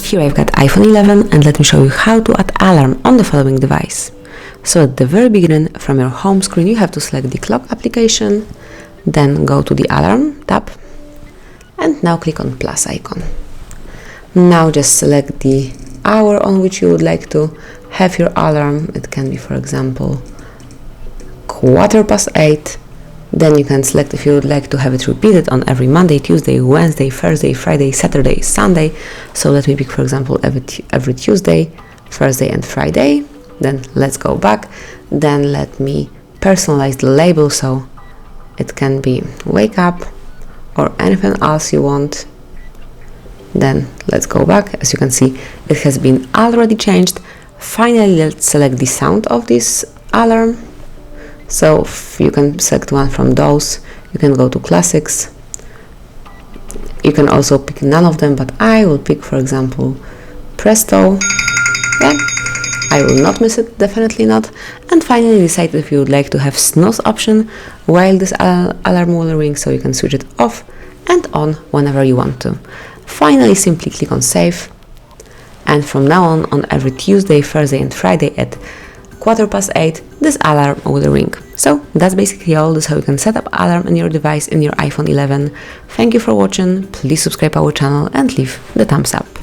Here I've got iPhone 11 and let me show you how to add alarm on the following device. So at the very beginning, from your home screen, you have to select the clock application, then go to the alarm tab, and now click on plus icon. Now just select the hour on which you would like to have your alarm. It can be, for example, 8:15. Then you can select if you would like to have it repeated on every Monday, Tuesday, Wednesday, Thursday, Friday, Saturday, Sunday. So let me pick, for example, every Tuesday, Thursday and Friday. Then let's go back. Then let me personalize the label so it can be wake up or anything else you want. Then let's go back. As you can see, it has been already changed. Finally, let's select the sound of this alarm. So you can select one from those. You can go to classics. You can also pick none of them, but I will pick, for example, Presto. Yeah, I will not miss it, definitely not. And finally decide if you would like to have snooze option while this alarm will ring, so you can switch it off and on whenever you want to. Finally, simply click on save. And from now on every Tuesday, Thursday and Friday at 8:15, this alarm will ring. So that's basically all. This is how you can set up alarm on your device in your iPhone 11. Thank you for watching. Please subscribe our channel and leave the thumbs up.